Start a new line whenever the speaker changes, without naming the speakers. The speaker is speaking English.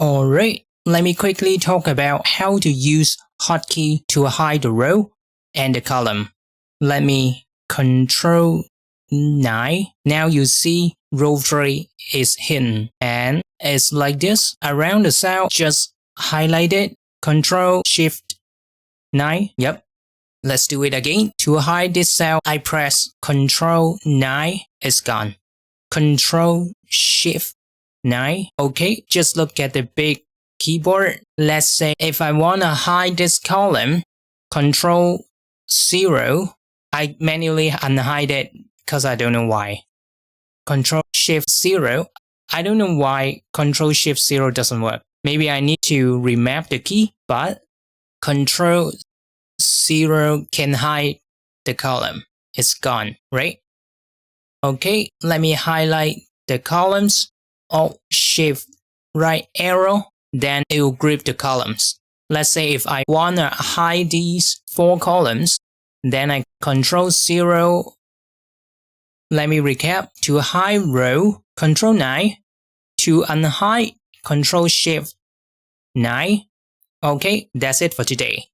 Alright, let me quickly talk about how to use hotkey to hide the row and the column. Let me Control 9. Now you see row 3 is hidden and it's like this. Around the cell, just highlight it. Control Shift 9. Yep. Let's do it again. To hide this cell, I press Control 9. It's gone. Control Shift 9. Okay, just look at the big keyboard. Let's say if I want to hide this column, Control 0. I manually unhide it because I don't know why. Control Shift 0. I don't know why Control Shift 0 doesn't work. Maybe I need to remap the key, but Control 0 can hide the column. It's gone, right? Okay, let me highlight the columns. Alt Shift right arrow, then it will group the columns. Let's say if I want to hide these 4 columns, then I Control 0. Let me recap. To hide row, Control 9. To unhide, Control Shift 9. Okay, that's it for today.